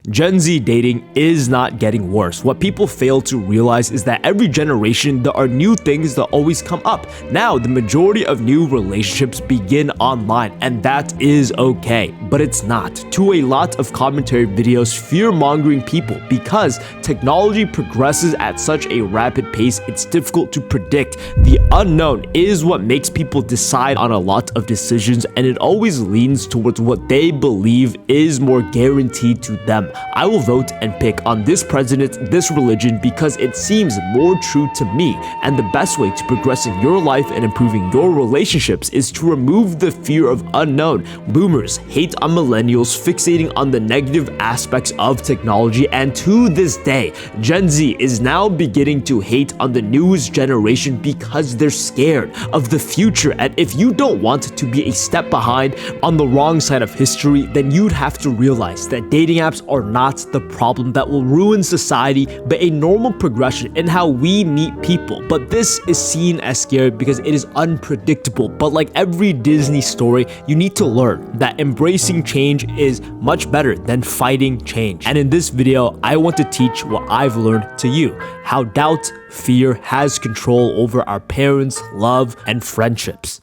Gen Z dating is not getting worse. What people fail to realize is that every generation there are new things that always come up. Now, the majority of new relationships begin online, and that is okay, but it's not. To a lot of commentary videos fear-mongering people because technology progresses at such a rapid pace, it's difficult to predict. The unknown is what makes people decide on a lot of decisions, and it always leans towards what they believe is more guaranteed to them. I will vote and pick on this president, this religion, because it seems more true to me. And the best way to progress in your life and improving your relationships is to remove the fear of unknown. Boomers hate on millennials, fixating on the negative aspects of technology, and to this day, Gen Z is now beginning to hate on the newest generation because they're scared of the future. And if you don't want to be a step behind on the wrong side of history, then you'd have to realize that dating apps are not the problem that will ruin society, but a normal progression in how we meet people. But this is seen as scary because it is unpredictable. But like every Disney story, you need to learn that embracing change is much better than fighting change. And in this video, I want to teach what I've learned to you: how doubt, fear has control over our parents, love, and friendships.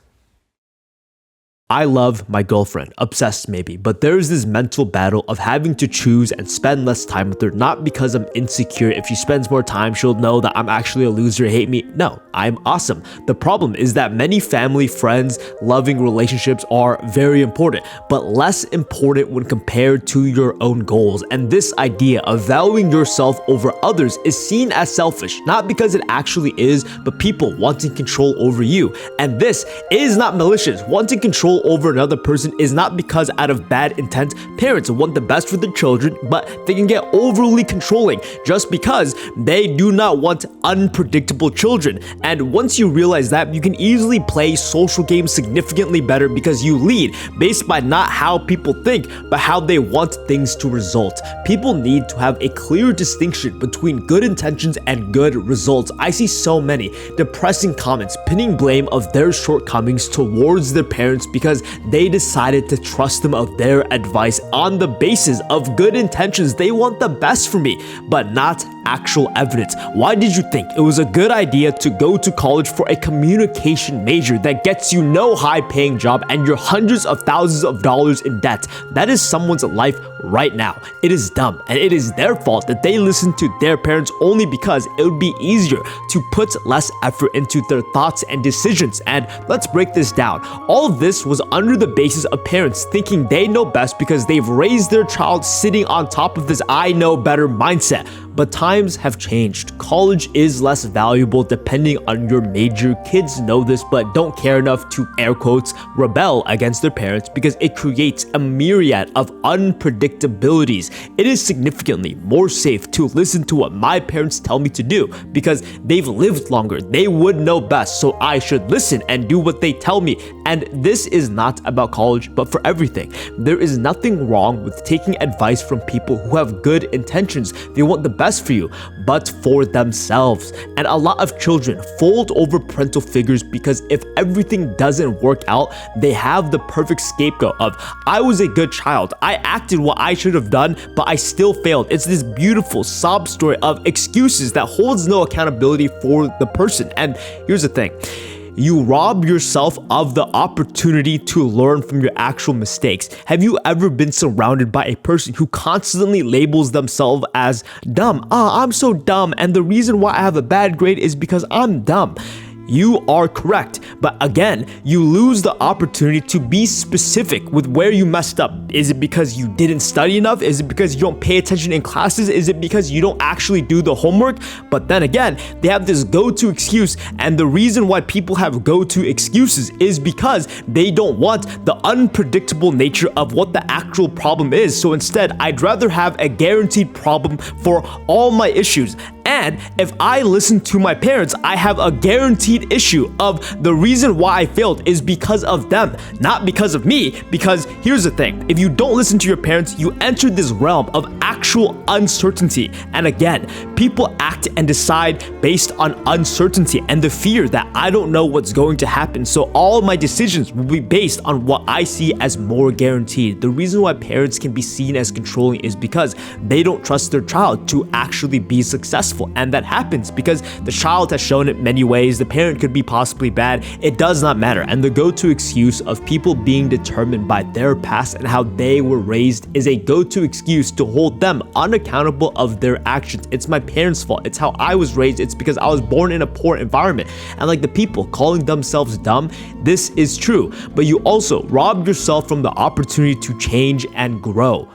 I love my girlfriend, obsessed maybe, but there is this mental battle of having to choose and spend less time with her, not because I'm insecure. If she spends more time, she'll know that I'm actually a loser, hate me. No, I'm awesome. The problem is that many family, friends, loving relationships are very important, but less important when compared to your own goals. And this idea of valuing yourself over others is seen as selfish, not because it actually is, but people wanting control over you. And this is not malicious. Wanting control over another person is not because out of bad intent. Parents want the best for their children, but they can get overly controlling just because they do not want unpredictable children. And once you realize that, you can easily play social games significantly better because you lead based by not how people think, but how they want things to result. People need to have a clear distinction between good intentions and good results. I see so many depressing comments pinning blame of their shortcomings towards their parents because they decided to trust them of their advice on the basis of good intentions. They want the best for me, but not actual evidence. Why did you think it was a good idea to go to college for a communication major that gets you no high-paying job and you're hundreds of thousands of dollars in debt? That is someone's life right now. It is dumb, and it is their fault that they listen to their parents only because it would be easier to put less effort into their thoughts and decisions. And let's break this down. All of this was under the basis of parents thinking they know best because they've raised their child sitting on top of this I know better mindset. But times have changed. College is less valuable depending on your major. Kids know this but don't care enough to, air quotes, rebel against their parents because it creates a myriad of unpredictabilities. It is significantly more safe to listen to what my parents tell me to do because they've lived longer. They would know best, so I should listen and do what they tell me. And this is not about college, but for everything. There is nothing wrong with taking advice from people who have good intentions. They want the best for you, but for themselves. And a lot of children fold over parental figures because if everything doesn't work out, they have the perfect scapegoat of, I was a good child, I acted what I should have done, but I still failed. It's this beautiful sob story of excuses that holds no accountability for the person. And here's the thing. You rob yourself of the opportunity to learn from your actual mistakes. Have you ever been surrounded by a person who constantly labels themselves as dumb? I'm so dumb, and the reason why I have a bad grade is because I'm dumb. You are correct, but again, you lose the opportunity to be specific with where you messed up. Is it because you didn't study enough? Is it because you don't pay attention in classes? Is it because you don't actually do the homework? But then again, they have this go-to excuse, and the reason why people have go-to excuses is because they don't want the unpredictable nature of what the actual problem is. So instead, I'd rather have a guaranteed problem for all my issues. And if I listen to my parents, I have a guaranteed issue of the reason why I failed is because of them, not because of me. Because here's the thing, if you don't listen to your parents, you enter this realm of actual actual uncertainty. And again, people act and decide based on uncertainty and the fear that I don't know what's going to happen. So all of my decisions will be based on what I see as more guaranteed. The reason why parents can be seen as controlling is because they don't trust their child to actually be successful. And that happens because the child has shown it many ways. The parent could be possibly bad. It does not matter. And the go-to excuse of people being determined by their past and how they were raised is a go-to excuse to hold them unaccountable of their actions. It's my parents' fault. It's how I was raised. It's because I was born in a poor environment. And like the people calling themselves dumb, this is true. But you also rob yourself from the opportunity to change and grow.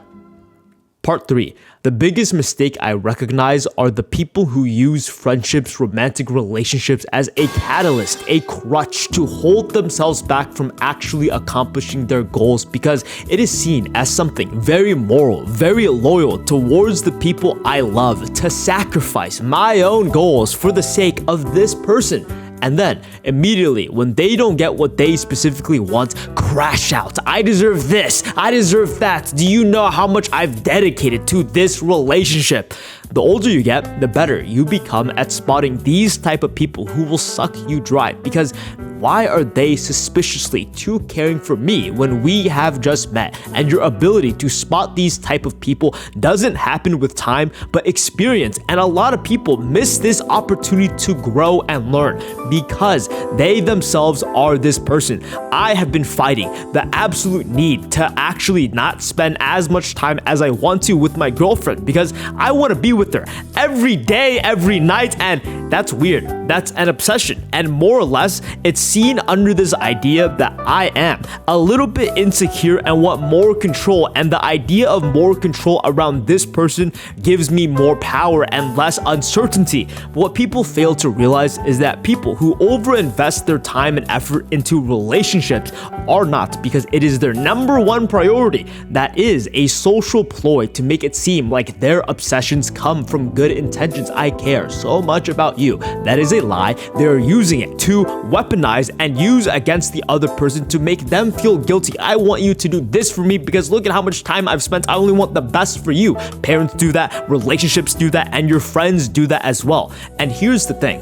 Part 3. The biggest mistake I recognize are the people who use friendships, romantic relationships as a catalyst, a crutch to hold themselves back from actually accomplishing their goals because it is seen as something very moral, very loyal towards the people I love, to sacrifice my own goals for the sake of this person. And then, immediately, when they don't get what they specifically want, crash out. I deserve this. I deserve that. Do you know how much I've dedicated to this relationship? The older you get, the better you become at spotting these type of people who will suck you dry. Because why are they suspiciously too caring for me when we have just met? And your ability to spot these type of people doesn't happen with time, but experience. And a lot of people miss this opportunity to grow and learn because they themselves are this person. I have been fighting the absolute need to actually not spend as much time as I want to with my girlfriend because I want to be with her every day, every night, and that's weird. That's an obsession. And more or less, it's seen under this idea that I am a little bit insecure and want more control, and the idea of more control around this person gives me more power and less uncertainty. What people fail to realize is that people who overinvest their time and effort into relationships are not because it is their number one priority. That is a social ploy to make it seem like their obsessions come from good intentions. I care so much about you. That is a lie. They're using it to weaponize and use against the other person to make them feel guilty. I want you to do this for me because look at how much time I've spent. I only want the best for you. Parents do that, relationships do that, and your friends do that as well. And here's the thing.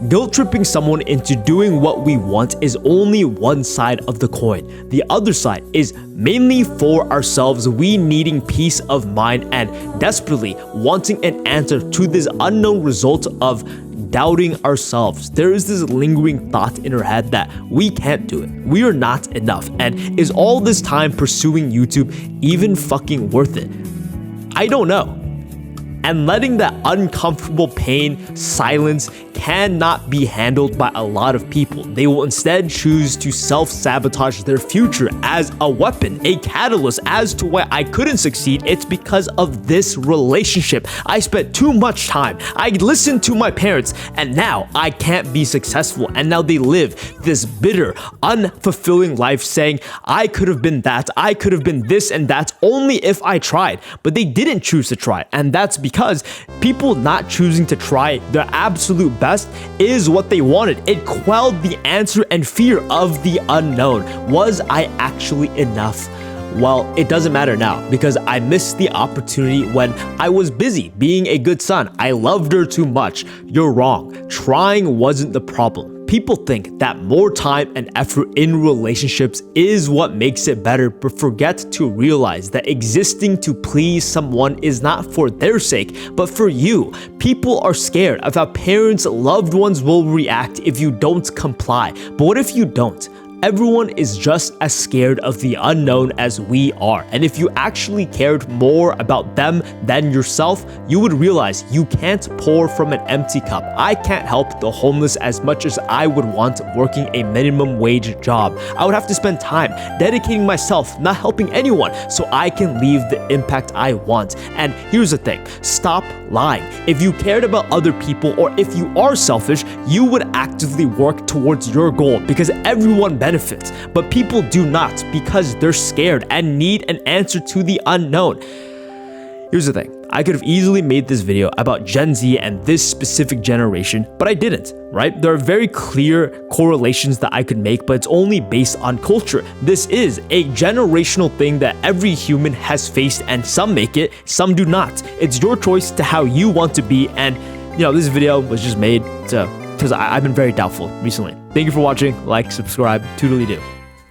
Guilt tripping someone into doing what we want is only one side of the coin. The other side is mainly for ourselves, we needing peace of mind and desperately wanting an answer to this unknown result of doubting ourselves. There is this lingering thought in our head that we can't do it. We are not enough. And is all this time pursuing YouTube even fucking worth it? I don't know. And letting that uncomfortable pain, silence, cannot be handled by a lot of people. They will instead choose to self-sabotage their future as a weapon, a catalyst as to why I couldn't succeed. It's because of this relationship. I spent too much time. I listened to my parents, and now I can't be successful. And now they live this bitter, unfulfilling life saying, I could have been that, I could have been this and that only if I tried. But they didn't choose to try. And that's because people not choosing to try their absolute best is what they wanted. It quelled the answer and fear of the unknown. Was I actually enough? Well, it doesn't matter now because I missed the opportunity when I was busy being a good son. I loved her too much. You're wrong. Trying wasn't the problem. People think that more time and effort in relationships is what makes it better, but forget to realize that existing to please someone is not for their sake, but for you. People are scared of how parents, loved ones will react if you don't comply. But what if you don't? Everyone is just as scared of the unknown as we are. And if you actually cared more about them than yourself, you would realize you can't pour from an empty cup. I can't help the homeless as much as I would want working a minimum wage job. I would have to spend time dedicating myself, not helping anyone, so I can leave the impact I want. And here's the thing, stop lying. If you cared about other people, or if you are selfish, you would actively work towards your goal because everyone benefits, but people do not because they're scared and need an answer to the unknown. Here's the thing. I could have easily made this video about Gen Z and this specific generation, but I didn't, right? There are very clear correlations that I could make, but it's only based on culture. This is a generational thing that every human has faced, and some make it, some do not. It's your choice to how you want to be, and this video was just made because I've been very doubtful recently. Thank you for watching. Like, subscribe, toodly-doo.